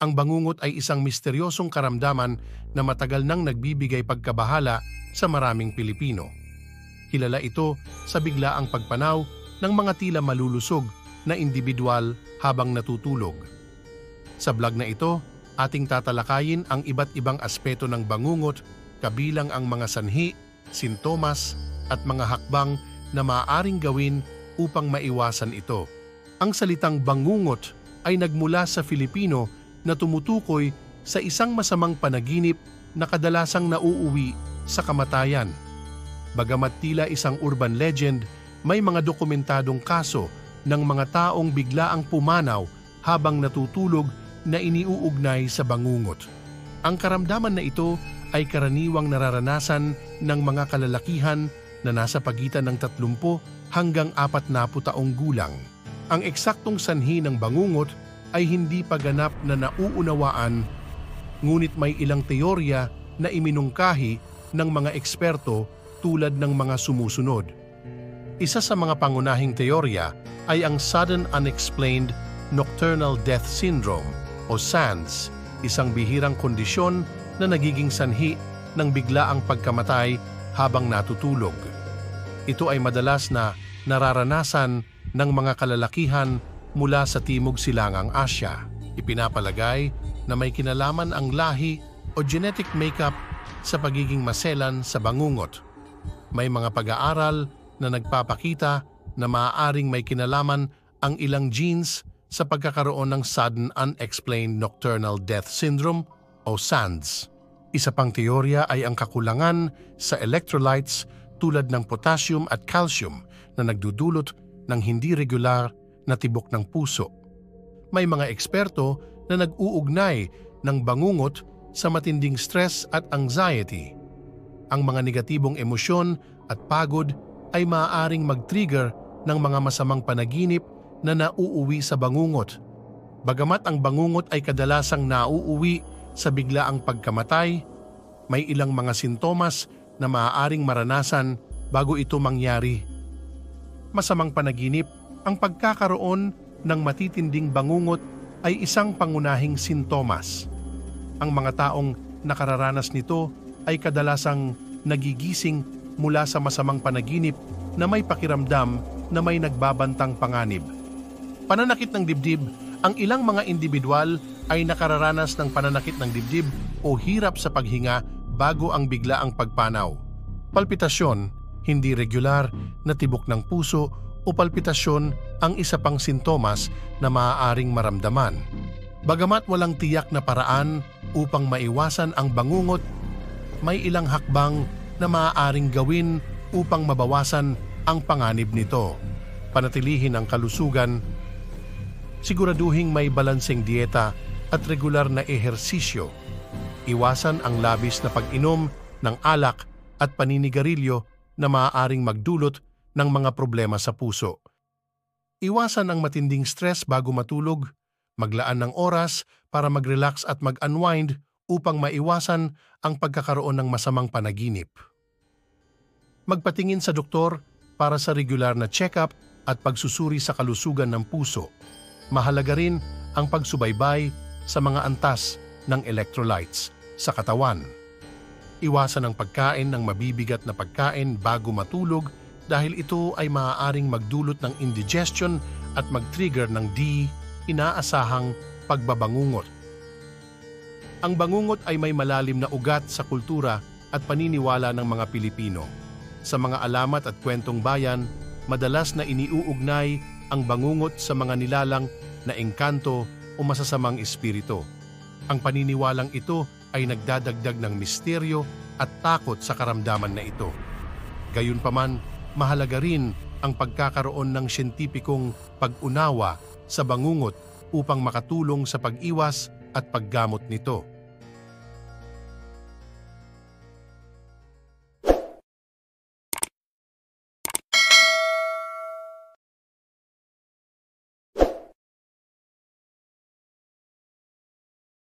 Ang bangungot ay isang misteryosong karamdaman na matagal nang nagbibigay pagkabahala sa maraming Pilipino. Kilala ito sa biglaang pagpanaw ng mga tila malulusog na individual habang natutulog. Sa vlog na ito, ating tatalakayin ang iba't ibang aspeto ng bangungot, kabilang ang mga sanhi, sintomas at mga hakbang na maaaring gawin upang maiwasan ito. Ang salitang bangungot ay nagmula sa Filipino na tumutukoy sa isang masamang panaginip na kadalasang nauuwi sa kamatayan. Bagamat tila isang urban legend, may mga dokumentadong kaso ng mga taong biglaang pumanaw habang natutulog na iniuugnay sa bangungot. Ang karamdaman na ito ay karaniwang nararanasan ng mga kalalakihan na nasa pagitan ng 30 hanggang 40 taong gulang. Ang eksaktong sanhi ng bangungot ay hindi pa ganap na nauunawaan, ngunit may ilang teorya na iminungkahi ng mga eksperto tulad ng mga sumusunod. Isa sa mga pangunahing teorya ay ang Sudden Unexplained Nocturnal Death Syndrome o SUNS, isang bihirang kondisyon na nagiging sanhi ng biglaang pagkamatay habang natutulog. Ito ay madalas na nararanasan ng mga kalalakihan mula sa Timog Silangang Asya. Ipinapalagay na may kinalaman ang lahi o genetic makeup sa pagiging maselan sa bangungot. May mga pag-aaral na nagpapakita na maaaring may kinalaman ang ilang genes sa pagkakaroon ng Sudden Unexplained Nocturnal Death Syndrome o SUNS. Isa pang teorya ay ang kakulangan sa electrolytes tulad ng potassium at calcium na nagdudulot ng hindi regular na tibok ng puso. May mga eksperto na nag-uugnay ng bangungot sa matinding stress at anxiety. Ang mga negatibong emosyon at pagod ay maaaring mag-trigger ng mga masamang panaginip na nauuwi sa bangungot. Bagamat ang bangungot ay kadalasang nauuwi sa biglaang pagkamatay, may ilang mga sintomas na maaaring maranasan bago ito mangyari. Masamang panaginip, ang pagkakaroon ng matitinding bangungot ay isang pangunahing sintomas. Ang mga taong nakararanas nito ay kadalasang nagigising mula sa masamang panaginip na may pakiramdam na may nagbabantang panganib. Pananakit ng dibdib, ang ilang mga individual ay nakararanas ng pananakit ng dibdib o hirap sa paghinga bago ang biglaang pagpanaw. Palpitasyon, hindi regular na tibok ng puso o palpitasyon ang isa pang sintomas na maaaring maramdaman. Bagamat walang tiyak na paraan upang maiwasan ang bangungot, may ilang hakbang na maaaring gawin upang mabawasan ang panganib nito. Panatilihin ang kalusugan, siguraduhing may balanseng dieta at regular na ehersisyo. Iwasan ang labis na pag-inom ng alak at paninigarilyo na maaaring magdulot ng mga problema sa puso. Iwasan ang matinding stress bago matulog, maglaan ng oras para mag-relax at mag-unwind upang maiwasan ang pagkakaroon ng masamang panaginip. Magpatingin sa doktor para sa regular na check-up at pagsusuri sa kalusugan ng puso. Mahalaga rin ang pagsubaybay sa mga antas ng electrolytes sa katawan. Iwasan ang pagkain ng mabibigat na pagkain bago matulog dahil ito ay maaaring magdulot ng indigestion at mag-trigger ng inaasahang pagbabangungot. Ang bangungot ay may malalim na ugat sa kultura at paniniwala ng mga Pilipino. Sa mga alamat at kwentong bayan, madalas na iniuugnay ang bangungot sa mga nilalang na engkanto o masasamang espiritu. Ang paniniwalang ito ay nagdadagdag ng misteryo at takot sa karamdaman na ito. Gayunpaman, mahalaga rin ang pagkakaroon ng siyentipikong pag-unawa sa bangungot upang makatulong sa pag-iwas at paggamot nito.